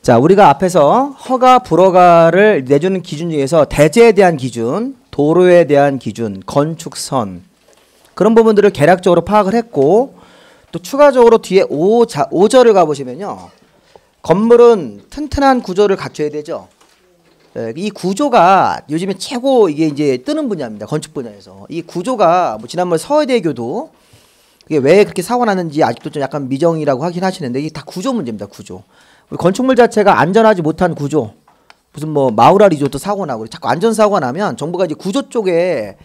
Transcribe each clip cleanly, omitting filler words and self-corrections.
자, 우리가 앞에서 허가, 불허가를 내주는 기준 중에서 대지에 대한 기준, 도로에 대한 기준, 건축선 그런 부분들을 개략적으로 파악을 했고 또 추가적으로 뒤에 5절을 가보시면요. 건물은 튼튼한 구조를 갖춰야 되죠. 이 구조가 요즘에 최고 이게 이제 뜨는 분야입니다. 건축 분야에서. 이 구조가 뭐 지난번 서해대교도 그게 왜 그렇게 사고 났는지 아직도 좀 약간 미정이라고 하긴 하시는데 이게 다 구조 문제입니다. 구조. 우리 건축물 자체가 안전하지 못한 구조. 무슨 뭐 마우라 리조트 사고 나고 자꾸 안전사고가 나면 정부가 이제 구조 쪽에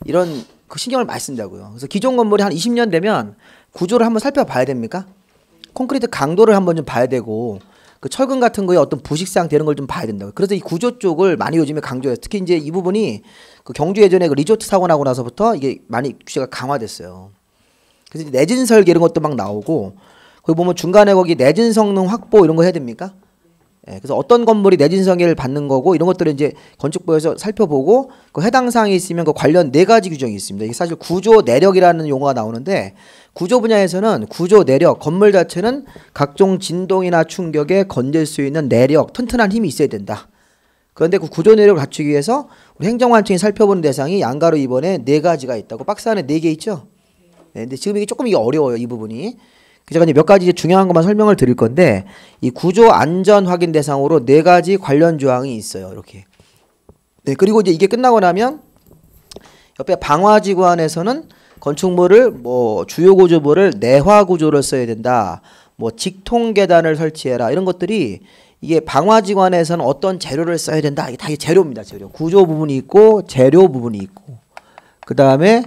이런 그 신경을 많이 쓴다고요. 그래서 기존 건물이 한 20년 되면 구조를 한번 살펴봐야 됩니까? 콘크리트 강도를 한번 좀 봐야 되고 그 철근 같은 거에 어떤 부식 상태 이런 걸 좀 봐야 된다고. 그래서 이 구조 쪽을 많이 요즘에 강조해요. 특히 이제 이 부분이 그 경주 예전에 그 리조트 사고 나고 나서부터 이게 많이 규제가 강화됐어요. 그래서 이제 내진 설계 이런 것도 막 나오고 거기 보면 중간에 거기 내진 성능 확보 이런 거 해야 됩니까? 예, 그래서 어떤 건물이 내진 성의를 받는 거고 이런 것들을 이제 건축부에서 살펴보고 그 해당 사항이 있으면 그 관련 4가지 규정이 있습니다. 이게 사실 구조 내력이라는 용어가 나오는데 구조 분야에서는 구조 내력, 건물 자체는 각종 진동이나 충격에 건질 수 있는 내력, 튼튼한 힘이 있어야 된다. 그런데 그 구조 내력을 갖추기 위해서 우리 행정관청이 살펴보는 대상이 양가로 이번에 4가지가 있다고. 박스 안에 4개 있죠? 네, 근데 지금 이게 조금 이게 어려워요, 이 부분이. 제가 이제 몇 가지 이제 중요한 것만 설명을 드릴 건데 이 구조 안전 확인 대상으로 4가지 관련 조항이 있어요. 이렇게. 네, 그리고 이제 이게 끝나고 나면 옆에 방화지구안에서는 건축물을 뭐 주요 구조물을 내화 구조를 써야 된다. 뭐 직통 계단을 설치해라. 이런 것들이 이게 방화지구안에서는 어떤 재료를 써야 된다. 이게 다 재료입니다. 재료. 구조 부분이 있고 재료 부분이 있고. 그다음에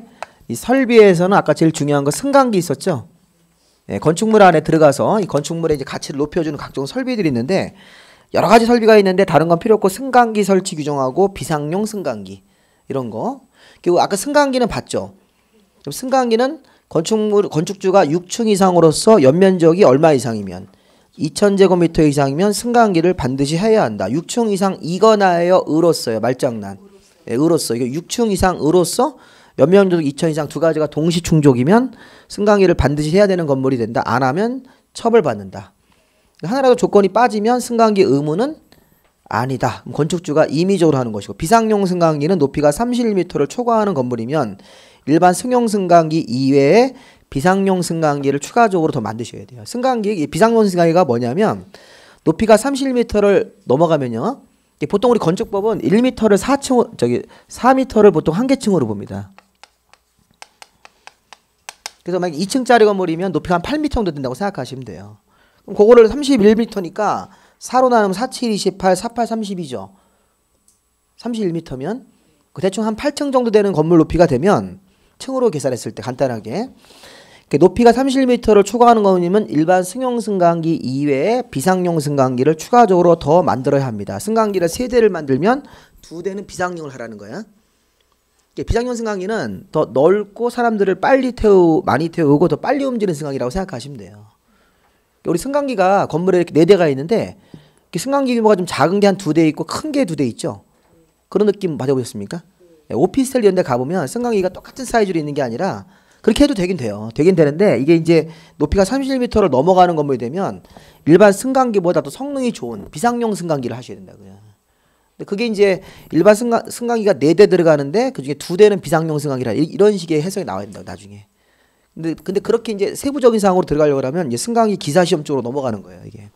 이 설비에서는 아까 제일 중요한 거 승강기 있었죠. 예, 건축물 안에 들어가서 이 건축물의 이제 가치를 높여주는 각종 설비들이 있는데 여러 가지 설비가 있는데 다른 건 필요 없고 승강기 설치 규정하고 비상용 승강기 이런 거. 그리고 아까 승강기는 봤죠. 그럼 승강기는 건축주가 6층 이상으로서 연면적이 얼마 이상이면 2000제곱미터 이상이면 승강기를 반드시 해야 한다. 6층 이상 이거나예요? 으로써요? 말장난. 예, 으로써. 이게 6층 이상 으로써 연면적 2000 이상 2가지가 동시 충족이면 승강기를 반드시 해야 되는 건물이 된다. 안 하면 처벌받는다. 하나라도 조건이 빠지면 승강기 의무는 아니다. 건축주가 임의적으로 하는 것이고 비상용 승강기는 높이가 31m를 초과하는 건물이면 일반 승용 승강기 이외에 비상용 승강기를 추가적으로 더 만드셔야 돼요. 승강기 비상용 승강기가 뭐냐면 높이가 31m를 넘어가면요. 보통 우리 건축법은 1m를 4m를 보통 한계층으로 봅니다. 그래서 만약 2층짜리 건물이면 높이가 한 8m 정도 된다고 생각하시면 돼요. 그럼 그거를 31m니까 4로 나누면 4, 7, 28, 4, 8, 32죠. 31m면 그 대충 한 8층 정도 되는 건물 높이가 되면 층으로 계산했을 때 간단하게 높이가 31m를 초과하는 건물이면 일반 승용 승강기 이외에 비상용 승강기를 추가적으로 더 만들어야 합니다. 승강기를 3대를 만들면 2대는 비상용을 하라는 거야. 비상용 승강기는 더 넓고 사람들을 많이 태우고 더 빨리 움직이는 승강기라고 생각하시면 돼요. 우리 승강기가 건물에 이렇게 4대가 있는데 승강기 규모가 좀 작은 게 한 2대 있고 큰 게 2대 있죠. 그런 느낌 받아보셨습니까? 오피스텔 이런 데 가보면 승강기가 똑같은 사이즈로 있는 게 아니라 그렇게 해도 되긴 돼요. 되긴 되는데 이게 이제 높이가 31m를 넘어가는 건물이 되면 일반 승강기보다 더 성능이 좋은 비상용 승강기를 하셔야 된다고요. 근데 그게 이제 일반 승강기가 4대 들어가는데 그중에 2대는 비상용 승강기라 이런 식의 해석이 나와야 된다고 나중에. 근데 그렇게 이제 세부적인 사항으로 들어가려고 하면 이제 승강기 기사 시험 쪽으로 넘어가는 거예요, 이게.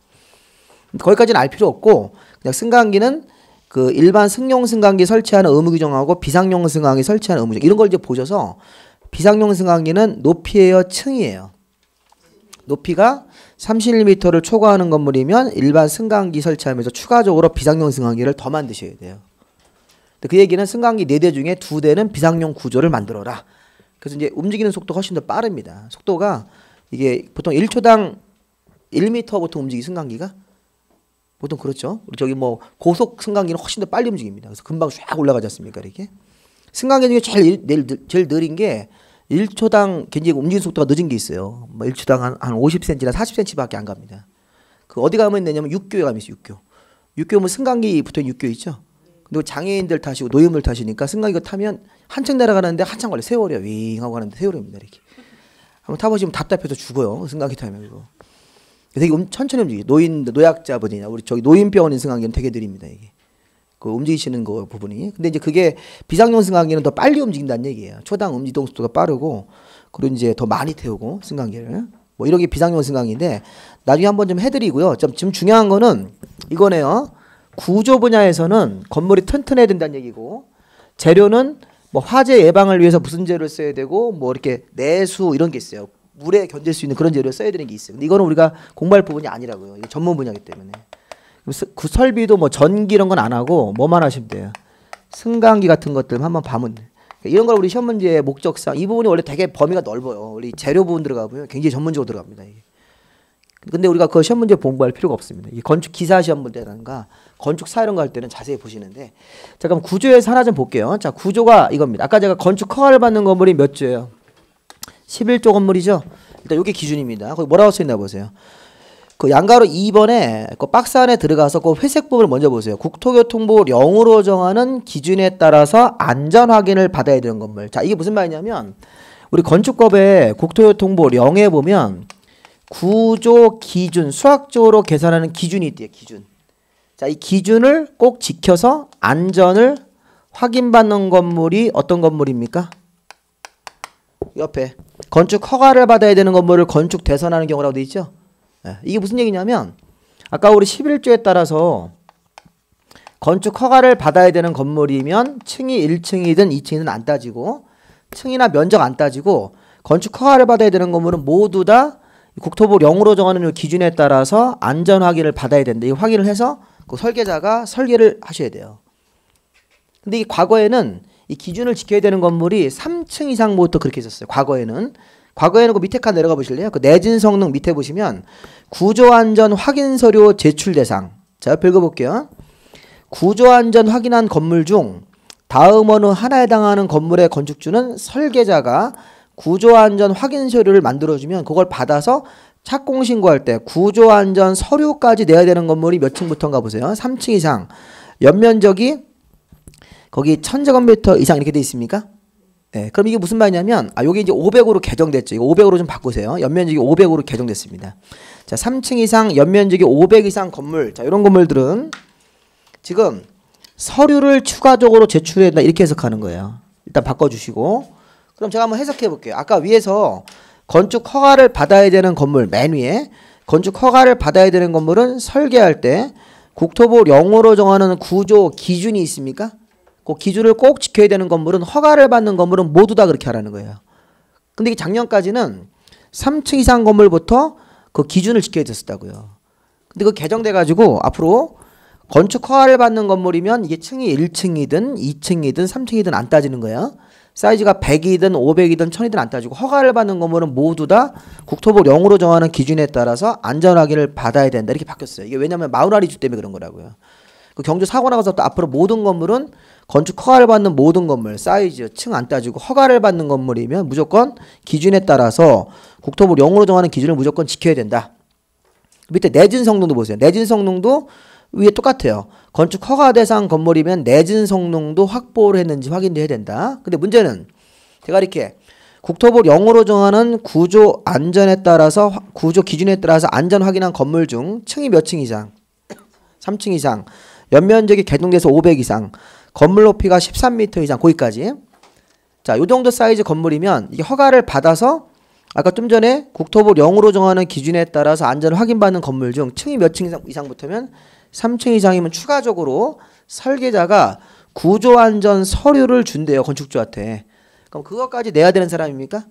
거기까지는 알 필요 없고 그냥 승강기는 그 일반 승용 승강기 설치하는 의무 규정하고 비상용 승강기 설치하는 의무 규정 이런 걸 이제 보셔서 비상용 승강기는 높이예요, 층이에요. 높이가 31m를 초과하는 건물이면 일반 승강기 설치하면서 추가적으로 비상용 승강기를 더 만드셔야 돼요. 그 얘기는 승강기 4대 중에 2대는 비상용 구조를 만들어라. 그래서 이제 움직이는 속도가 훨씬 더 빠릅니다. 속도가 이게 보통 1초당 1m 보통 움직이 승강기가 보통 그렇죠. 저기 뭐 고속 승강기는 훨씬 더 빨리 움직입니다. 그래서 금방 쫙 올라가지 않습니까, 이렇게? 승강기 중에 제일 느린 게 1초당 굉장히 움직이는 속도가 늦은 게 있어요. 뭐 1초당 한 50cm나 40cm밖에 안 갑니다. 그 어디 가면 되냐면 육교에 가면 있어요. 육교 승강기 붙어있는 육교 있죠. 근데 장애인들 타시고 노인들 타시니까 승강기가 타면 한층 내려가는데 한참 걸려. 세월이요. 윙 하고 가는데 세월입니다. 이렇게. 한번 타보시면 답답해서 죽어요. 승강기 타면 이거. 그래서 이게 천천히 움직이죠. 노약자분이나 우리 저기 노인병원 승강기는 되게 느립니다. 이게 그 움직이시는 거 부분이. 근데 이제 그게 비상용 승강기는 더 빨리 움직인다는 얘기예요. 초당 이동 속도가 빠르고 그리고 이제 더 많이 태우고 승강기를. 뭐 이런 게 비상용 승강기인데 나중에 한번 좀 해드리고요. 지금 중요한 거는 이거네요. 구조 분야에서는 건물이 튼튼해야 된다는 얘기고 재료는 뭐 화재 예방을 위해서 무슨 재료를 써야 되고 뭐 이렇게 내수 이런 게 있어요. 물에 견딜 수 있는 그런 재료를 써야 되는 게 있어요. 근데 이거는 우리가 공부할 부분이 아니라고요. 이게 전문 분야이기 때문에. 그 설비도 뭐 전기 이런 건 안 하고 뭐만 하시면 돼요. 승강기 같은 것들 한번 봐면 돼요. 이런 걸 우리 시험 문제의 목적상 이 부분이 원래 되게 범위가 넓어요. 우리 재료 부분 들어가고요. 굉장히 전문적으로 들어갑니다. 이게. 근데 우리가 그 시험 문제 공부할 필요가 없습니다. 이 건축 기사 시험 문제라든가 건축사 이런 거 할 때는 자세히 보시는데 자 그럼 구조에서 하나 좀 볼게요. 자 구조가 이겁니다. 아까 제가 건축 허가를 받는 건물이 몇 조예요? 11조 건물이죠. 일단 이게 기준입니다. 거기 뭐라고 써있나 보세요. 그 양가로 2번에 그 박스 안에 들어가서 그 회색 부분을 먼저 보세요. 국토교통부 0으로 정하는 기준에 따라서 안전 확인을 받아야 되는 건물. 자 이게 무슨 말이냐면 우리 건축법에 국토교통부 0에 보면 구조 기준 수학적으로 계산하는 기준이 있대요. 기준. 자 이 기준을 꼭 지켜서 안전을 확인받는 건물이 어떤 건물입니까? 옆에 건축 허가를 받아야 되는 건물을 건축 대선하는 경우라고 돼 있죠. 이게 무슨 얘기냐면 아까 우리 11조에 따라서 건축 허가를 받아야 되는 건물이면 층이 1층이든 2층이든 안 따지고 층이나 면적 안 따지고 건축 허가를 받아야 되는 건물은 모두 다 국토부 0으로 정하는 기준에 따라서 안전 확인을 받아야 된다. 이 확인을 해서 그 설계자가 설계를 하셔야 돼요. 근데 이 과거에는 이 기준을 지켜야 되는 건물이 3층 이상부터 그렇게 있었어요. 과거에는 그 밑에 칸 내려가 보실래요? 그 내진 성능 밑에 보시면 구조안전 확인 서류 제출 대상. 자, 옆에 읽어볼게요. 구조안전 확인한 건물 중 다음 어느 하나에 해당하는 건물의 건축주는 설계자가 구조안전 확인 서류를 만들어주면 그걸 받아서 착공 신고할 때 구조안전 서류까지 내야 되는 건물이 몇 층부터인가 보세요. 3층 이상. 연면적이 거기 1000제곱미터 이상 이렇게 돼 있습니까? 네, 그럼 이게 무슨 말이냐면 여기 이제 500으로 개정됐죠. 이거 500으로 좀 바꾸세요. 연면적이 500으로 개정됐습니다. 자, 3층 이상 연면적이 500 이상 건물. 자, 이런 건물들은 지금 서류를 추가적으로 제출해야 된다 이렇게 해석하는 거예요. 일단 바꿔주시고 그럼 제가 한번 해석해 볼게요. 아까 위에서 건축 허가를 받아야 되는 건물 맨 위에 건축 허가를 받아야 되는 건물은 설계할 때 국토부 0으로 정하는 구조 기준이 있습니까? 그 기준을 꼭 지켜야 되는 건물은 허가를 받는 건물은 모두 다 그렇게 하라는 거예요. 근데 이게 작년까지는 3층 이상 건물부터 그 기준을 지켜야 됐었다고요. 근데 그 개정돼 가지고 앞으로 건축 허가를 받는 건물이면 이게 층이 1층이든 2층이든 3층이든 안 따지는 거예요. 사이즈가 100이든 500이든 1000이든 안 따지고 허가를 받는 건물은 모두 다 국토부 0으로 정하는 기준에 따라서 안전 확인을 받아야 된다. 이렇게 바뀌었어요. 이게 왜냐면 마누라리주 때문에 그런 거라고요. 그 경주 사고 나가서 또 앞으로 모든 건물은 건축 허가를 받는 모든 건물 사이즈 층 안 따지고 허가를 받는 건물이면 무조건 기준에 따라서 국토부 0으로 정하는 기준을 무조건 지켜야 된다. 밑에 내진 성능도 보세요. 내진 성능도 위에 똑같아요. 건축 허가 대상 건물이면 내진 성능도 확보를 했는지 확인해야 된다. 근데 문제는 제가 이렇게 국토부 0으로 정하는 구조 안전에 따라서 구조 기준에 따라서 안전 확인한 건물 중 층이 몇 층 이상 3층 이상 연면적이 개동돼서 500 이상 건물 높이가 13m 이상 거기까지. 자, 요 정도 사이즈 건물이면 이게 허가를 받아서 아까 좀 전에 국토부 0으로 정하는 기준에 따라서 안전을 확인받는 건물 중 층이 몇 층 이상부터면 3층 이상이면 추가적으로 설계자가 구조안전 서류를 준대요. 건축주한테. 그럼 그것까지 내야 되는 사람입니까?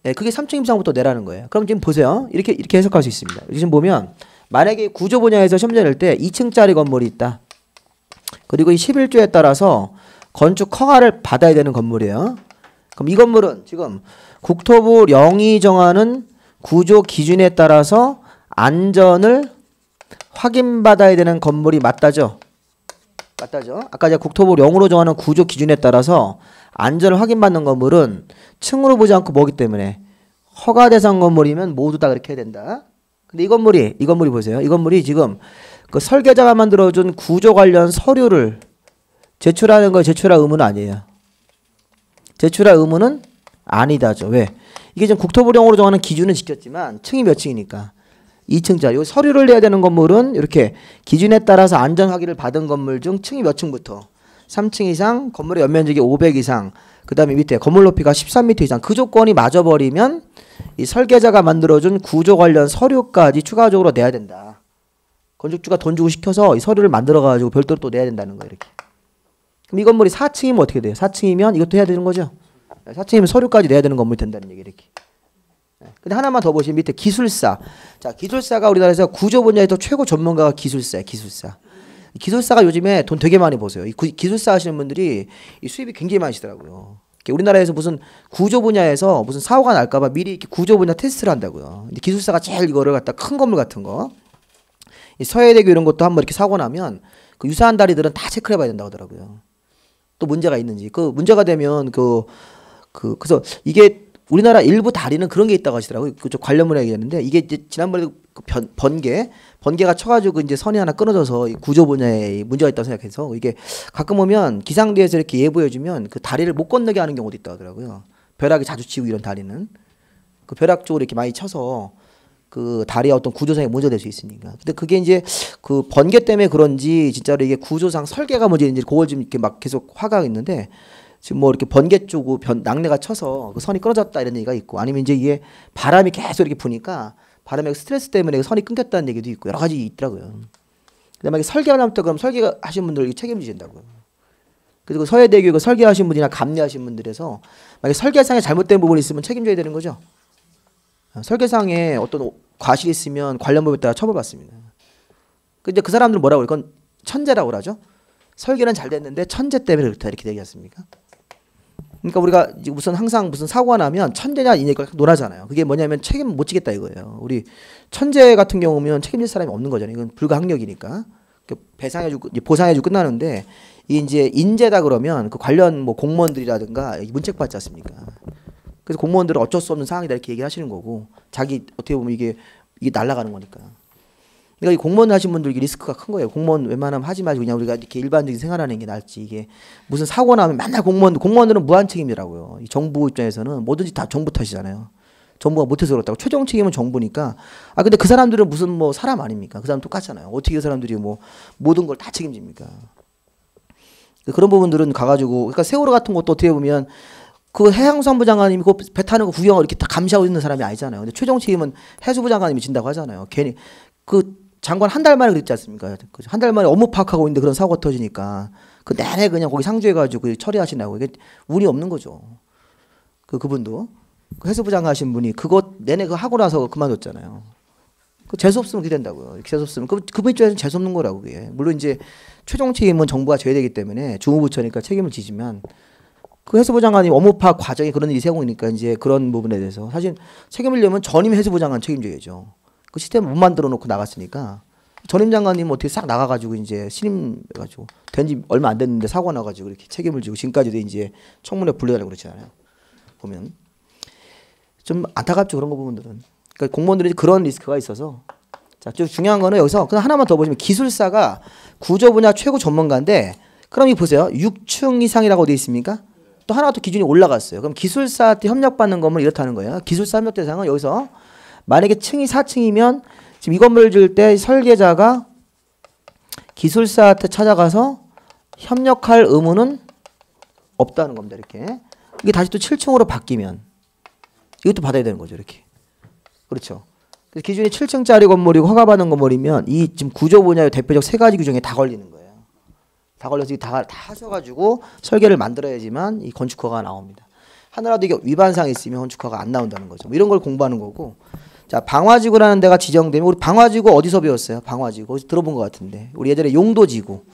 네, 그게 3층 이상부터 내라는 거예요. 그럼 지금 보세요. 이렇게 해석할 수 있습니다. 지금 보면 만약에 구조 분야에서 시험 낼 때 2층짜리 건물이 있다. 그리고 이 11조에 따라서 건축 허가를 받아야 되는 건물이에요. 그럼 이 건물은 지금 국토부 0이 정하는 구조 기준에 따라서 안전을 확인받아야 되는 건물이 맞다죠? 맞다죠? 아까 제가 국토부 0으로 정하는 구조 기준에 따라서 안전을 확인받는 건물은 층으로 보지 않고 뭐기 때문에 허가 대상 건물이면 모두 다 그렇게 해야 된다. 근데 이 건물이 보세요. 이 건물이 지금 그 설계자가 만들어준 구조 관련 서류를 제출하는 거 제출할 의무는 아니에요. 제출할 의무는 아니다죠. 왜? 이게 지금 국토부 0으로 정하는 기준은 지켰지만 층이 몇 층이니까 2층짜리. 서류를 내야 되는 건물은 이렇게 기준에 따라서 안전 확인을 받은 건물 중 층이 몇 층부터 3층 이상, 건물의 연면적이 500 이상, 그 다음에 밑에 건물 높이가 13m 이상 그 조건이 맞아버리면 이 설계자가 만들어준 구조 관련 서류까지 추가적으로 내야 된다. 건축주가 돈 주고 시켜서 이 서류를 만들어가지고 별도로 또 내야 된다는 거예요. 이렇게. 그럼 이 건물이 4층이면 어떻게 돼요? 4층이면 이것도 해야 되는 거죠. 4층이면 서류까지 내야 되는 건물이 된다는 얘기 이렇게. 근데 하나만 더 보시면 밑에 기술사. 자, 기술사가 우리나라에서 구조 분야에서 최고 전문가가 기술사예요. 기술사. 기술사가 요즘에 돈 되게 많이 버세요. 이 기술사 하시는 분들이 이 수입이 굉장히 많으시더라고요. 우리나라에서 무슨 구조 분야에서 무슨 사고가 날까봐 미리 이렇게 구조 분야 테스트를 한다고요. 근데 기술사가 제일 이거를 갖다 큰 건물 같은 거, 이 서해대교 이런 것도 한번 이렇게 사고 나면 그 유사한 다리들은 다 체크를 해봐야 된다고 하더라고요. 또 문제가 있는지. 그 문제가 되면 그래서 이게 우리나라 일부 다리는 그런 게 있다고 하시더라고요. 그쪽 관련 분야 얘기했는데 이게 이제 지난번에 그 번개가 쳐가지고 이제 선이 하나 끊어져서 이 구조 분야에 문제가 있다고 생각해서 이게 가끔 보면 기상대에서 이렇게 예보해주면 그 다리를 못 건너게 하는 경우도 있다고 하더라고요. 벼락이 자주 치고 이런 다리는 그 벼락 쪽으로 이렇게 많이 쳐서 그 다리의 어떤 구조상에 문제가 될 수 있으니까. 근데 그게 이제 그 번개 때문에 그런지 진짜로 이게 구조상 설계가 문제인지 그걸 지금 이렇게 막 계속 화가 있는데. 지금 뭐 이렇게 번개 쪽으로 낙뢰가 쳐서 그 선이 끊어졌다 이런 얘기가 있고 아니면 이제 이게 바람이 계속 이렇게 부니까 바람의 스트레스 때문에 선이 끊겼다는 얘기도 있고 여러 가지 있더라고요. 그다음에 설계를 하면 또 그럼 설계하신 분들 책임지신다고요. 그래서 그 서해대교 그 설계하신 분이나 감리하신 분들에서 만약에 설계상에 잘못된 부분이 있으면 책임져야 되는 거죠. 설계상에 어떤 과실이 있으면 관련 법에 따라 처벌받습니다. 근데 그 사람들은 뭐라고 그래요? 그건 천재라고 그러죠. 설계는 잘 됐는데 천재 때문에 그렇다 이렇게 되지 않습니까? 그러니까 우리가 무슨 항상 무슨 사고가 나면 천재냐 이냐가 논하잖아요. 그게 뭐냐면 책임 못 지겠다 이거예요. 우리 천재 같은 경우면 책임질 사람이 없는 거잖아요. 이건 불가항력이니까 배상해주고 보상해주고 끝나는데 이 이제 인재다 그러면 그 관련 뭐 공무원들이라든가 문책 받지 않습니까? 그래서 공무원들은 어쩔 수 없는 상황이다 이렇게 얘기하시는 거고 자기 어떻게 보면 이게 날아가는 거니까. 그러니까 이 공무원 하신 분들 리스크가 큰 거예요. 공무원 웬만하면 하지 말고 그냥 우리가 이렇게 일반적인 생활하는 게 낫지. 이게 무슨 사고 나면 맨날 공무원들은 무한 책임이라고요. 이 정부 입장에서는 뭐든지 다 정부 탓이잖아요. 정부가 못해서 그렇다고. 최종 책임은 정부니까. 아 근데 그 사람들은 무슨 뭐 사람 아닙니까? 그 사람 똑같잖아요. 어떻게 그 사람들이 뭐 모든 걸 다 책임집니까? 그런 부분들은 가가지고 그러니까 세월호 같은 것도 어떻게 보면 그 해양수산부 장관님이 그 배 타는 거 구경을 이렇게 다 감시하고 있는 사람이 아니잖아요. 근데 최종 책임은 해수부 장관님이 진다고 하잖아요. 괜히 그 장관 한 달 만에 그랬지 않습니까? 한 달 만에 업무 파악하고 있는데 그런 사고가 터지니까 그 내내 그냥 거기 상주해가지고 처리하시나고 이게 운이 없는 거죠. 그분도 그 해수부 장관 하신 분이 그거 내내 그 하고 나서 그만뒀잖아요. 그 재수 없으면 그렇게 된다고요. 재수 없으면 그분 입장에서는 재수 없는 거라고 그게. 물론 이제 최종 책임은 정부가 져야 되기 때문에 주무부처니까 책임을 지지만 그 해수부 장관이 업무 파악 과정에 그런 일이 생기니까 이제 그런 부분에 대해서 사실 책임을 려면 전임 해수부 장관 책임져야죠. 그 시스템을 못 만들어 놓고 나갔으니까 전임 장관님 어떻게 싹 나가가지고 이제 신임해가지고 된지 얼마 안 됐는데 사고 나가지고 이렇게 책임을 지고 지금까지도 이제 청문회 불려달라고 그렇잖아요. 보면 좀 안타깝죠 그런 거 부분들은. 그러니까 공무원들이 그런 리스크가 있어서 자, 좀 중요한 거는 여기서 그냥 하나만 더 보시면 기술사가 구조 분야 최고 전문가인데 그럼 이 보세요 6층 이상이라고 되어 있습니까? 또 하나 또 기준이 올라갔어요. 그럼 기술사한테 협력받는 건물 이렇다는 거예요. 기술사 협력 대상은 여기서 만약에 층이 4층이면 지금 이 건물을 지을 때 설계자가 기술사한테 찾아가서 협력할 의무는 없다는 겁니다. 이렇게. 이게 다시 또 7층으로 바뀌면 이것도 받아야 되는 거죠. 이렇게. 그렇죠. 그래서 기준이 7층짜리 건물이고 허가받은 건물이면 이 지금 구조 분야의 대표적 세 가지 규정에 다 걸리는 거예요. 다 걸려서 다 하셔가지고 설계를 만들어야지만 이 건축 허가가 나옵니다. 하나라도 이게 위반사항이 있으면 건축 허가가 안 나온다는 거죠. 뭐 이런 걸 공부하는 거고. 자, 방화지구라는 데가 지정되면 우리 방화지구 어디서 배웠어요? 방화지구 어디서 들어본 것 같은데 우리 예전에 용도지구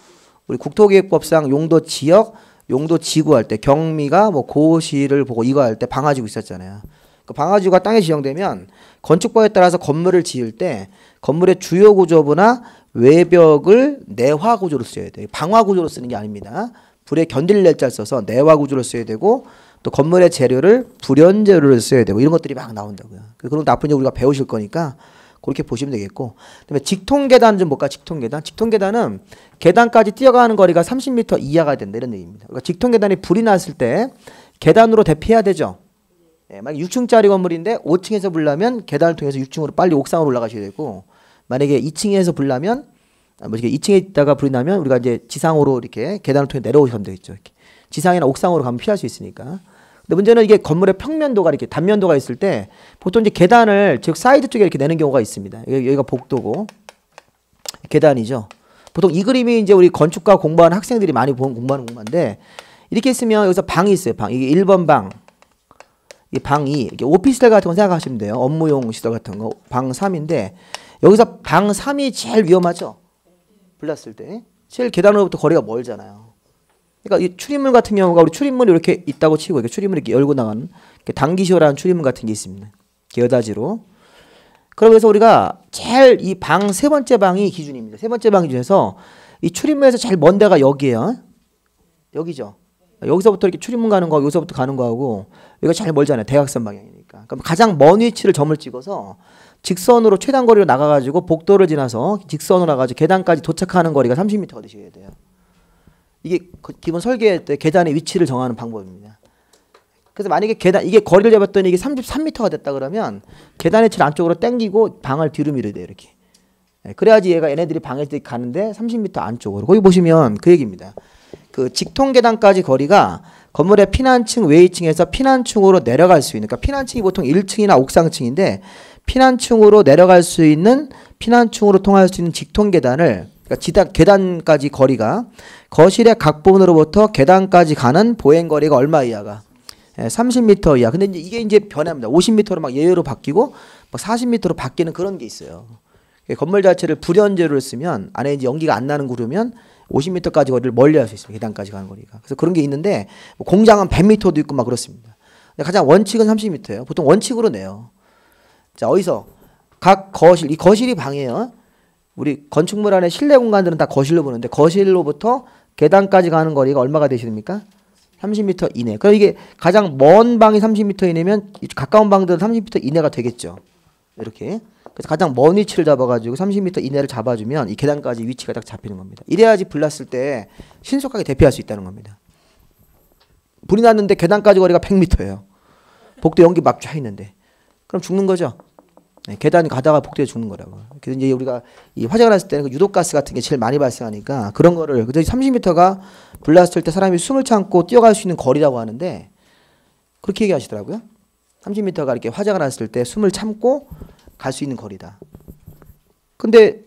우리 국토기획법상 용도지역 용도지구 할 때 경미가 뭐 고시를 보고 이거 할 때 방화지구 있었잖아요. 그 방화지구가 땅에 지정되면 건축법에 따라서 건물을 지을 때 건물의 주요 구조부나 외벽을 내화 구조로 써야 돼요. 방화 구조로 쓰는 게 아닙니다. 불에 견딜 날짜를 써서 내화 구조로 써야 되고 또 건물의 재료를 불연 재료를 써야 되고 이런 것들이 막 나온다고요. 그런 나쁜 점 우리가 배우실 거니까 그렇게 보시면 되겠고. 그다음에 직통계단 좀 볼까? 직통계단. 직통계단은 계단까지 뛰어가는 거리가 30m 이하가 된다 이런 얘기입니다. 그러니까 직통계단이 불이 났을 때 계단으로 대피해야 되죠. 만약 6층짜리 건물인데 5층에서 불나면 계단을 통해서 6층으로 빨리 옥상으로 올라가셔야 되고, 만약에 2층에서 불나면 2층에 있다가 불이 나면 우리가 이제 지상으로 이렇게 계단을 통해 내려오시면 되겠죠. 이렇게. 지상이나 옥상으로 가면 피할 수 있으니까. 근데 문제는 이게 건물의 평면도가 이렇게 단면도가 있을 때 보통 이제 계단을 즉 사이드 쪽에 이렇게 내는 경우가 있습니다. 여기가 복도고 계단이죠. 보통 이 그림이 이제 우리 건축과 공부하는 학생들이 많이 공부하는 공부인데, 이렇게 있으면 여기서 방이 있어요. 방. 이게 1번 방. 이 방 2. 이렇게 오피스텔 같은 거 생각하시면 돼요. 업무용 시설 같은 거. 방 3인데 여기서 방 3이 제일 위험하죠. 불났을 때. 제일 계단으로부터 거리가 멀잖아요. 그러니까 이 출입문 같은 경우가 우리 출입문이 이렇게 있다고 치고 이렇게 출입문이 이렇게 열고 나가는 단기시호라는 출입문 같은 게 있습니다. 여닫이로. 그래서 우리가 제일 이 방 세 번째 방이 기준입니다. 세 번째 방 기준에서 이 출입문에서 제일 먼 데가 여기예요. 여기죠. 여기서부터 이렇게 출입문 가는 거, 여기서부터 가는 거하고 여기가 제일 멀잖아요. 대각선 방향이니까. 그럼 가장 먼 위치를 점을 찍어서 직선으로 최단 거리로 나가가지고 복도를 지나서 직선으로 나가지고 계단까지 도착하는 거리가 30m가 되셔야 돼요. 이게 기본 설계 때 계단의 위치를 정하는 방법입니다. 그래서 만약에 이게 거리를 잡았더니 이게 33m가 됐다 그러면 계단의 질 안쪽으로 당기고 방을 뒤로 밀어야 돼요. 이렇게. 그래야지 얘네들이 방에 가는데 30m 안쪽으로. 거기 보시면 그 얘기입니다. 그 직통 계단까지 거리가 건물의 피난층 외위층에서 피난층으로 내려갈 수 있는, 그러니까 피난층이 보통 1층이나 옥상층인데 피난층으로 내려갈 수 있는, 피난층으로 통할 수 있는 직통 계단을, 그러니까 계단까지 거리가 거실의 각 부분으로부터 계단까지 가는 보행 거리가 얼마 이하가? 30m 이하. 근데 이게 이제 변합니다. 50m로 막 예외로 바뀌고 막 40m로 바뀌는 그런 게 있어요. 건물 자체를 불연제로를 쓰면 안에 이제 연기가 안 나는 구르면 50m까지 거리를 멀리 할 수 있습니다. 계단까지 가는 거리가. 그래서 그런 게 있는데 공장은 100m도 있고 막 그렇습니다. 가장 원칙은 30m예요. 보통 원칙으로 내요. 자, 어디서 각 거실, 이 거실이 방이에요. 우리 건축물 안에 실내 공간들은 다 거실로 보는데 거실로부터 계단까지 가는 거리가 얼마가 되십니까? 30m 이내. 그럼 이게 가장 먼 방이 30m 이내면 가까운 방들은 30m 이내가 되겠죠. 이렇게. 그래서 가장 먼 위치를 잡아가지고 30m 이내를 잡아주면 이 계단까지 위치가 딱 잡히는 겁니다. 이래야지 불났을 때 신속하게 대피할 수 있다는 겁니다. 불이 났는데 계단까지 거리가 100m예요. 복도 연기 막 쫙 있는데. 그럼 죽는 거죠. 네, 계단 가다가 복도에 죽는 거라고. 그래서 이제 우리가 이 화재가 났을 때는 그 유독가스 같은 게 제일 많이 발생하니까 그런 거를, 그래서 30m가 불났을 때 사람이 숨을 참고 뛰어갈 수 있는 거리라고 하는데 그렇게 얘기하시더라고요. 30m가 이렇게 화재가 났을 때 숨을 참고 갈 수 있는 거리다. 근데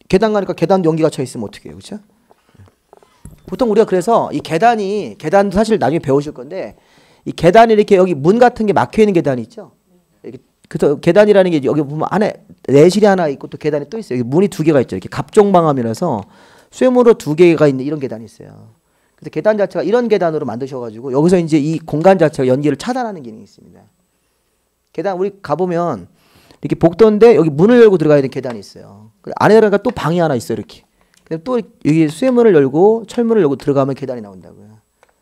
계단 가니까 계단 연기가 차 있으면 어떻게 해요, 그렇죠? 보통 우리가 그래서 이 계단도 사실 나중에 배우실 건데 이 계단이 이렇게 여기 문 같은 게 막혀 있는 계단이 있죠. 그래서 계단이라는 게 여기 보면 안에 내실이 하나 있고 또 계단이 또 있어요. 여기 문이 두 개가 있죠. 이렇게 갑종방암이라서 쇠문으로 두 개가 있는 이런 계단이 있어요. 그래서 계단 자체가 이런 계단으로 만드셔가지고 여기서 이제 이 공간 자체가 연기를 차단하는 기능이 있습니다. 계단 우리 가보면 이렇게 복도인데 여기 문을 열고 들어가야 되는 계단이 있어요. 안에 들어가니까 또 방이 하나 있어요. 이렇게. 또 여기 쇠문을 열고 철문을 열고 들어가면 계단이 나온다고요.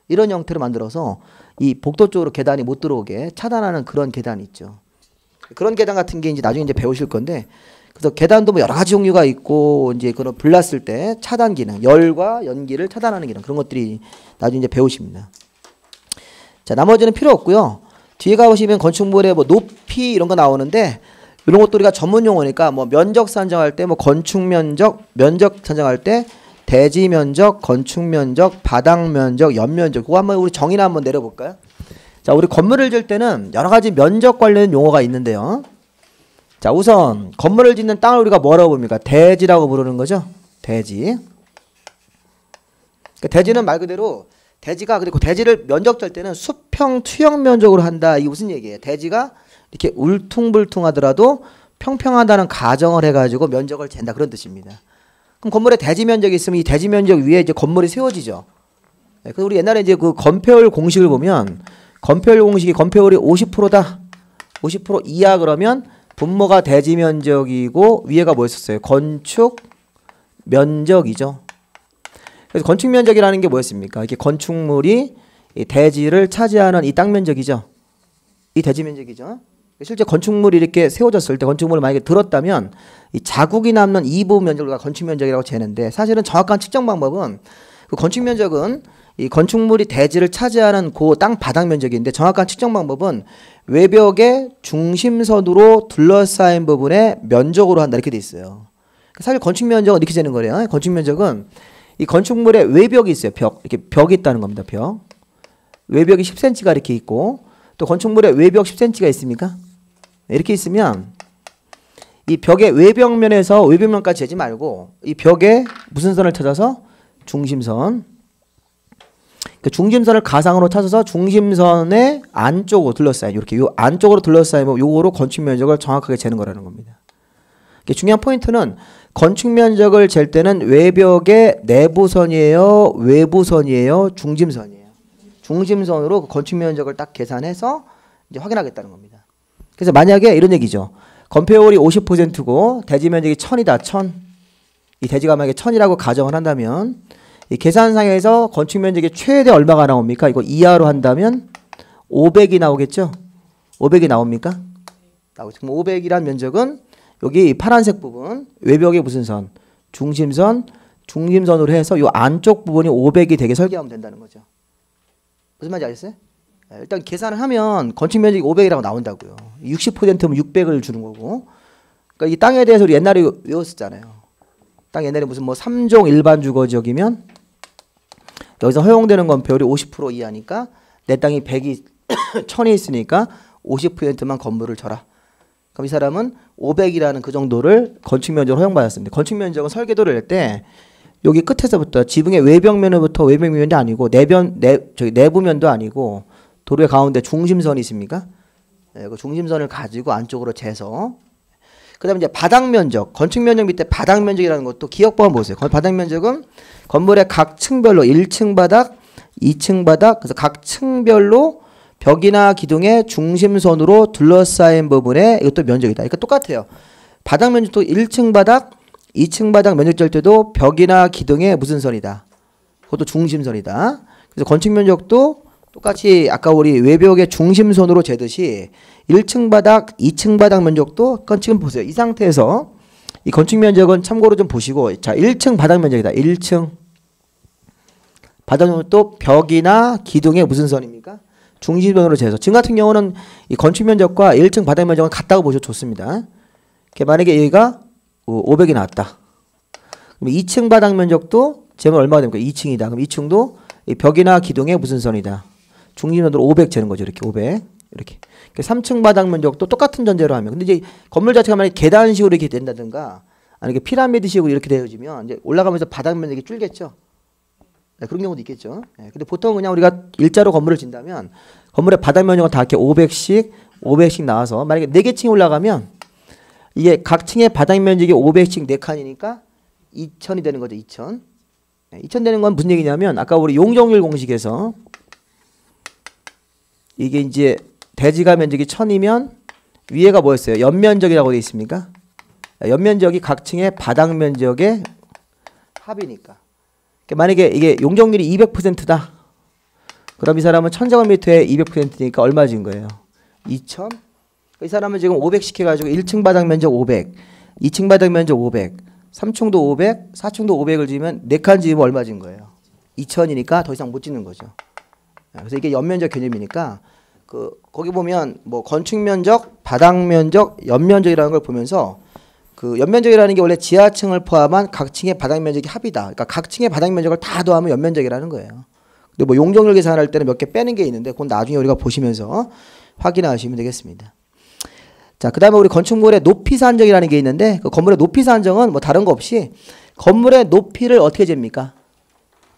이런 형태로 만들어서 이 복도 쪽으로 계단이 못 들어오게 차단하는 그런 계단이 있죠. 그런 계단 같은 게 이제 나중에 이제 배우실 건데, 그래서 계단도 뭐 여러 가지 종류가 있고 이제 그런 불났을 때 차단 기능, 열과 연기를 차단하는 기능, 그런 것들이 나중에 이제 배우십니다. 자, 나머지는 필요 없고요. 뒤에 가보시면 건축물의 뭐 높이 이런 거 나오는데 이런 것도 우리가 전문 용어니까 뭐 면적 산정할 때 뭐 건축 면적 산정할 때 대지 면적, 건축 면적, 바닥 면적, 연면적, 그거 한번 우리 정의나 한번 내려볼까요? 자, 우리 건물을 지을 때는 여러 가지 면적 관련 용어가 있는데요. 자, 우선 건물을 짓는 땅을 우리가 뭐라고 봅니까? 대지라고 부르는 거죠. 대지. 그러니까 대지는 말 그대로 대지가, 그리고 대지를 면적 짤 때는 수평 투영 면적으로 한다. 이게 무슨 얘기예요? 대지가 이렇게 울퉁불퉁하더라도 평평하다는 가정을 해가지고 면적을 잰다, 그런 뜻입니다. 그럼 건물에 대지 면적이 있으면 이 대지 면적 위에 이제 건물이 세워지죠. 네, 그래서 우리 옛날에 이제 그 건폐율 공식을 보면 건폐율 공식이 건폐율이 50%다. 50% 이하 그러면 분모가 대지 면적이고 위에가 뭐였었어요? 건축 면적이죠. 그래서 건축 면적이라는 게 뭐였습니까? 이게 건축물이 이 대지를 차지하는 이 땅 면적이죠. 이 대지 면적이죠. 실제 건축물이 이렇게 세워졌을 때 건축물을 만약에 들었다면 이 자국이 남는 이 부분 면적을 건축 면적이라고 재는데, 사실은 정확한 측정 방법은 그 건축 면적은 이 건축물이 대지를 차지하는 그 땅 바닥 면적인데 정확한 측정 방법은 외벽의 중심선으로 둘러싸인 부분의 면적으로 한다 이렇게 돼 있어요. 사실 건축 면적은 이렇게 재는 거래요. 건축 면적은 이 건축물에 외벽이 있어요. 이렇게 벽이 있다는 겁니다. 외벽이 10cm가 이렇게 있고 또 건축물에 외벽 10cm가 있습니까? 이렇게 있으면 이 벽의 외벽면에서 외벽면까지 재지 말고 이 벽에 무슨 선을 찾아서 중심선. 그 중심선을 가상으로 찾아서 중심선의 안쪽으로 둘러싸인 이렇게 요 안쪽으로 둘러싸이면 요거로 건축 면적을 정확하게 재는 거라는 겁니다. 중요한 포인트는 건축 면적을 잴 때는 외벽의 내부선이에요, 외부선이에요, 중심선이에요. 중심선으로 그 건축 면적을 딱 계산해서 이제 확인하겠다는 겁니다. 그래서 만약에 이런 얘기죠. 건폐율이 50%고 대지 면적이 1000이다. 1000. 이 대지가 만약에 1000이라고 가정을 한다면 이 계산상에서 건축 면적이 최대 얼마가 나옵니까? 이거 이하로 한다면 500이 나오겠죠? 500이 나옵니까? 나오죠. 그럼 500이란 면적은 여기 파란색 부분 외벽의 무슨 선? 중심선, 중심선으로 해서 이 안쪽 부분이 500이 되게 설계하면 된다는 거죠. 무슨 말인지 아셨어요? 일단 계산을 하면 건축 면적이 500이라고 나온다고요. 60%면 600을 주는 거고. 그러니까 이 땅에 대해서 우리 옛날에 외웠었잖아요. 땅 옛날에 무슨 뭐 3종 일반 주거 지역이면 여기서 허용되는 건폐율이 50% 이하니까 내 땅이 100이 1000이 있으니까 50%만 건물을 줘라. 그럼 이 사람은 500이라는 그 정도를 건축 면적으로 허용받았습니다. 건축 면적은 설계도를 낼 때 여기 끝에서부터 지붕의 외벽면으로부터 외벽면이 아니고 내부면도 아니고 도로의 가운데 중심선이 있습니까? 네, 그 중심선을 가지고 안쪽으로 재서 그다음에 이제 바닥 면적, 건축 면적 밑에 바닥 면적이라는 것도 기억법만 보세요. 바닥 면적은 건물의 각 층별로 1층 바닥, 2층 바닥, 그래서 각 층별로 벽이나 기둥의 중심선으로 둘러싸인 부분에 이것도 면적이다. 그러니까 똑같아요. 바닥 면적도 1층 바닥, 2층 바닥 면적 잴 때도 벽이나 기둥의 무슨 선이다. 그것도 중심선이다. 그래서 건축 면적도 똑같이 아까 우리 외벽의 중심선으로 재듯이 1층 바닥, 2층 바닥 면적도 지금 보세요. 이 상태에서 이 건축 면적은 참고로 좀 보시고 자 1층 바닥 면적이다. 1층 바닥 면적도 벽이나 기둥의 무슨 선입니까? 중심선으로 재서 지금 같은 경우는 이 건축 면적과 1층 바닥 면적은 같다고 보셔도 좋습니다. 만약에 여기가 500이 나왔다. 그럼 2층 바닥 면적도 재면 얼마가 됩니까? 2층이다. 그럼 2층도 이 벽이나 기둥의 무슨 선이다. 중심선으로 500 재는 거죠. 이렇게 500. 이렇게. 3층 바닥 면적도 똑같은 전제로 하면. 근데 이제 건물 자체가 만약에 계단식으로 이렇게 된다든가 아니면 피라미드식으로 이렇게 되어지면 이제 올라가면서 바닥 면적이 줄겠죠. 네, 그런 경우도 있겠죠. 네, 근데 보통 그냥 우리가 일자로 건물을 짓는다면 건물의 바닥 면적은 다 이렇게 500씩 나와서 만약에 4개 층이 올라가면 이게 각 층의 바닥 면적이 500씩 4칸이니까 2000이 되는 거죠. 2000. 네, 2000 되는 건 무슨 얘기냐면 아까 우리 용적률 공식에서 이게 이제 대지가 면적이 1000이면 위에가 뭐였어요? 연면적이라고 되어 있습니까? 연면적이 각 층의 바닥 면적의 합이니까. 만약에 이게 용적률이 200%다. 그럼 이 사람은 1000제곱미터에 200%니까 얼마 진 거예요? 2000? 이 사람은 지금 500씩 해가지고 1층 바닥 면적 500, 2층 바닥 면적 500, 3층도 500, 4층도 500을 지으면 4칸 지으면 얼마 진 거예요? 2000이니까 더 이상 못 짓는 거죠. 그래서 이게 연면적 개념이니까 거기 보면 뭐 건축 면적, 바닥 면적, 연면적이라는 걸 보면서 그 연면적이라는 게 원래 지하층을 포함한 각 층의 바닥 면적이 합이다. 그러니까 각 층의 바닥 면적을 다 더하면 연면적이라는 거예요. 근데 뭐 용적률 계산할 때는 몇 개 빼는 게 있는데 그건 나중에 우리가 보시면서 확인하시면 되겠습니다. 자, 그다음에 우리 건축물의 높이 산정이라는 게 있는데 그 건물의 높이 산정은 뭐 다른 거 없이 건물의 높이를 어떻게 잽니까?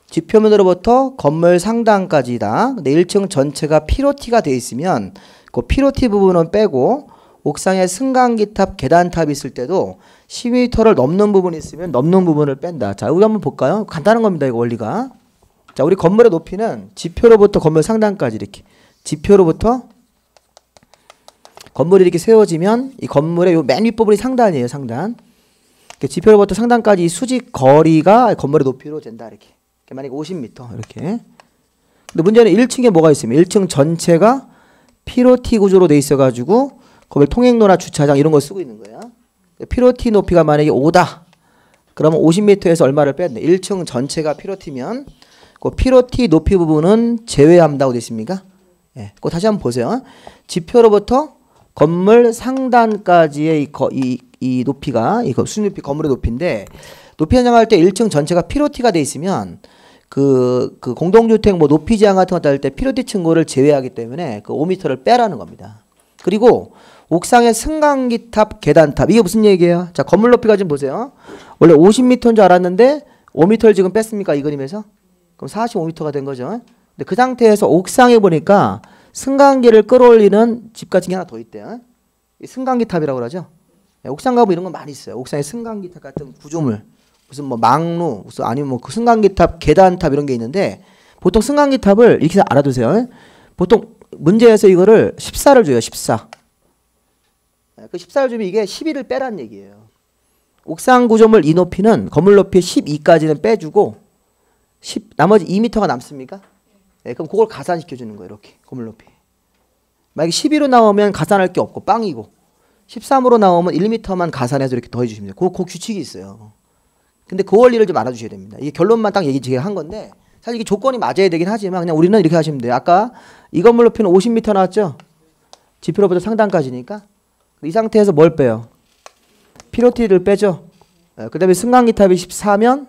지표면으로부터 건물 상단까지다. 근데 1층 전체가 피로티가 되어 있으면 그 피로티 부분은 빼고 옥상에 승강기탑, 계단탑이 있을 때도 10m를 넘는 부분이 있으면 넘는 부분을 뺀다. 자, 우리 한번 볼까요? 간단한 겁니다. 이거 원리가. 자, 우리 건물의 높이는 지표로부터 건물 상단까지 이렇게 지표로부터 건물이 이렇게 세워지면 이 건물의 요 맨 윗부분이 상단이에요. 상단. 지표로부터 상단까지 이 수직 거리가 건물의 높이로 된다. 이렇게. 만약에 50m 이렇게. 근데 문제는 1층에 뭐가 있으면 1층 전체가 피로티 구조로 돼 있어가지고 거기 통행로나 주차장 이런 거 쓰고 있는 거야. 피로티 높이가 만약에 5다. 그러면 50m에서 얼마를 뺐네. 1층 전체가 피로티면 그 피로티 높이 부분은 제외한다고 돼 있습니까? 예, 그거 다시 한번 보세요. 지표로부터 건물 상단까지의 이 높이가 이 수직 높이 건물의 높이인데 높이 한정할 때 1층 전체가 피로티가 돼 있으면 그 공동주택 뭐 높이 제한 같은 거 따를 때 피로티 층고를 제외하기 때문에 그 5m를 빼라는 겁니다. 그리고 옥상의 승강기탑, 계단탑 이게 무슨 얘기예요? 자, 건물 높이가 좀 보세요. 원래 50m인 줄 알았는데 5m를 지금 뺐습니까? 이 그림에서? 그럼 45m가 된 거죠. 근데 그 상태에서 옥상에 보니까 승강기를 끌어올리는 집 같은 게 하나 더 있대요. 이 승강기탑이라고 그러죠. 네, 옥상 가보면 이런 거 많이 있어요. 옥상에 승강기탑 같은 구조물, 무슨 뭐 망루, 무슨 아니면 뭐 그 승강기탑, 계단탑 이런 게 있는데 보통 승강기탑을 이렇게 알아두세요. 보통 문제에서 이거를 14를 줘요. 14. 그 14를 주면 이게 12를 빼란 얘기예요. 옥상 구조물 이 높이는 건물 높이 12까지는 빼주고 나머지 2m가 남습니까? 네, 그럼 그걸 가산시켜 주는 거예요. 이렇게 건물 높이. 만약에 12로 나오면 가산할 게 없고 빵이고 13으로 나오면 1m만 가산해서 이렇게 더해 주시면 돼요. 그 규칙이 있어요. 근데 그 원리를 좀 알아주셔야 됩니다. 이게 결론만 딱 얘기 제가 한 건데 사실 이게 조건이 맞아야 되긴 하지만 그냥 우리는 이렇게 하시면 돼요. 아까 이 건물 높이는 50m 나왔죠? 지표로부터 상단까지니까 이 상태에서 뭘 빼요? 피로티를 빼죠. 그 다음에 승강기탑이 14면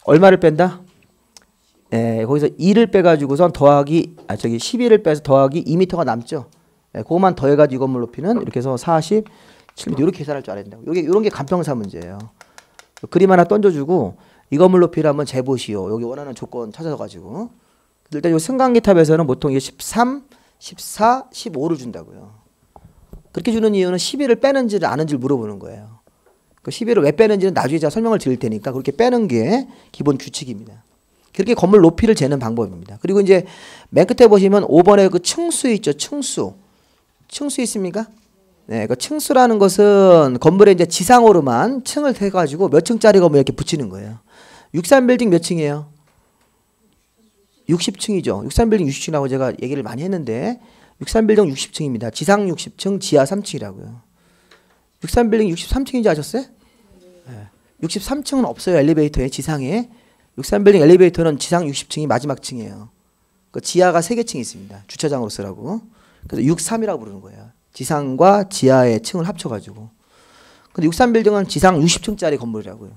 얼마를 뺀다? 거기서 2를 빼가지고선 더하기 12를 빼서 더하기 2m가 남죠. 그것만 더해가지고 이 건물 높이는 이렇게 해서 47m 이렇게 계산할 줄 알아야 된다고. 이런 게 간평사 문제예요. 그림 하나 던져주고 이 건물 높이를 한번 재보시오. 여기 원하는 조건 찾아가지고. 일단 이 승강기탑에서는 보통 이게 13, 14, 15를 준다고요. 그렇게 주는 이유는 12를 빼는지를 아는지를 물어보는 거예요. 그 12를 왜 빼는지는 나중에 제가 설명을 드릴 테니까 그렇게 빼는 게 기본 규칙입니다. 그렇게 건물 높이를 재는 방법입니다. 그리고 이제 맨 끝에 보시면 5번에 그 층수 있죠. 층수. 층수 있습니까? 네, 그 층수라는 것은 건물에 이제 지상으로만 층을 해가지고 몇 층짜리 건물 이렇게 붙이는 거예요. 63빌딩 몇 층이에요? 60층이죠. 63빌딩 60층이라고 제가 얘기를 많이 했는데 63빌딩 60층입니다. 지상 60층, 지하 3층이라고요. 63빌딩 63층인지 아셨어요? 네. 63층은 없어요. 엘리베이터에 지상에. 63빌딩 엘리베이터는 지상 60층이 마지막 층이에요. 그 지하가 3개 층이 있습니다. 주차장으로 쓰라고. 그래서 63이라고 부르는 거예요. 지상과 지하의 층을 합쳐가지고. 근데 63빌딩은 지상 60층짜리 건물이라고요.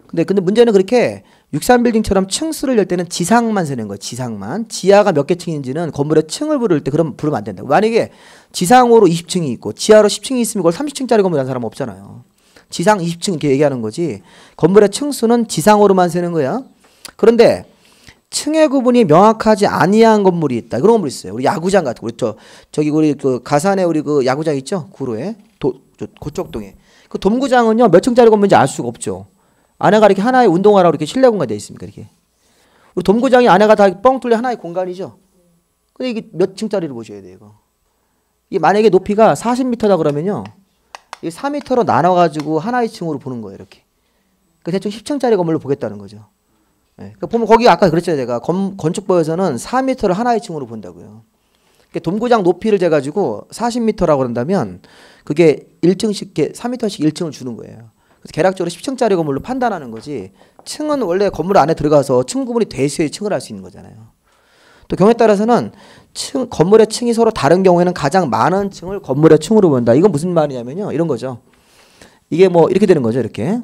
근데 문제는 그렇게 63빌딩처럼 층수를 열 때는 지상만 세는 거예요. 지상만. 지하가 몇 개 층인지는 건물의 층을 부를 때 그럼 부르면 안 된다고. 만약에 지상으로 20층이 있고 지하로 10층이 있으면 그걸 30층짜리 건물이라는 사람은 없잖아요. 지상 20층 이렇게 얘기하는 거지. 건물의 층수는 지상으로만 세는 거야. 그런데 층의 구분이 명확하지 아니한 건물이 있다. 그런 건물이 있어요. 우리 야구장 같은 거. 저기 우리 그 가산에 우리 그 야구장 있죠? 구로에. 고척동에. 그 돔구장은요. 몇 층짜리 건물인지 알 수가 없죠. 안에가 이렇게 하나의 운동하라고 이렇게 실내 공간이 되어 있습니까? 이렇게. 우리 돔구장이 안에가 다 뻥 뚫려 하나의 공간이죠. 근데 이게 몇 층짜리를 보셔야 돼요, 이거. 이게 만약에 높이가 40m다 그러면요. 이게 4m로 나눠가지고 하나의 층으로 보는 거예요, 이렇게. 그 대충 10층짜리 건물로 보겠다는 거죠. 네. 그러니까 보면 거기 아까 그랬죠, 제가. 건축법에서는 4m를 하나의 층으로 본다고요. 그러니까 돔구장 높이를 재가지고 40m라고 그런다면 그게 1층씩, 3m씩 1층을 주는 거예요. 그래서 계략적으로 10층짜리 건물로 판단하는 거지. 층은 원래 건물 안에 들어가서 층 구분이 돼서야 층을 할 수 있는 거잖아요. 또 경우에 따라서는 건물의 층이 서로 다른 경우에는 가장 많은 층을 건물의 층으로 본다. 이건 무슨 말이냐면요. 이런 거죠. 이게 뭐 이렇게 되는 거죠. 이렇게.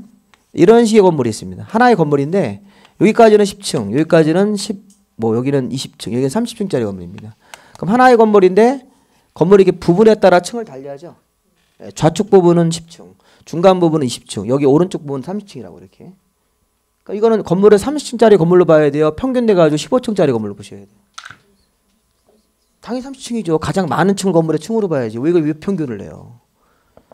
이런 식의 건물이 있습니다. 하나의 건물인데 여기까지는 10층, 여기까지는 여기는 20층, 여기는 30층짜리 건물입니다. 그럼 하나의 건물인데 건물이 이렇게 부분에 따라 층을 달리하죠. 좌측 부분은 10층, 중간 부분은 20층, 여기 오른쪽 부분은 30층이라고 이렇게. 그러니까 이거는 건물을 30층짜리 건물로 봐야 돼요. 평균 내가지고 15층짜리 건물로 보셔야 돼요. 당연히 30층이죠. 가장 많은 층을 건물의 층으로 봐야지. 왜 이걸 왜 평균을 내요?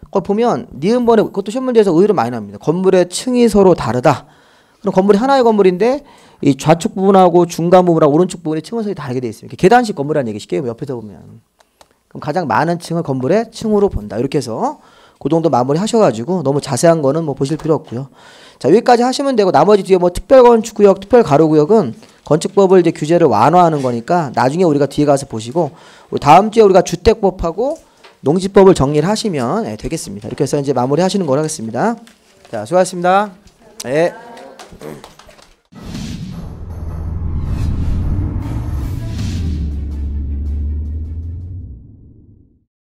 그걸 보면 니은번에 그것도 시험 문제에서 의외로 많이 납니다. 건물의 층이 서로 다르다. 그럼 건물이 하나의 건물인데 이 좌측 부분하고 중간 부분하고 오른쪽 부분의 층원성이 다르게 되어 있습니다. 계단식 건물이라는 얘기 쉽게 옆에서 보면. 그럼 가장 많은 층을 건물의 층으로 본다. 이렇게 해서 그 정도 마무리 하셔가지고 너무 자세한 거는 뭐 보실 필요 없고요. 자, 여기까지 하시면 되고 나머지 뒤에 뭐 특별건축구역, 특별가로구역은 건축법을 이제 규제를 완화하는 거니까 나중에 우리가 뒤에 가서 보시고 우리 다음 주에 우리가 주택법하고 농지법을 정리를 하시면 되겠습니다. 이렇게 해서 이제 마무리 하시는 걸로 하겠습니다. 자, 수고하셨습니다. 네.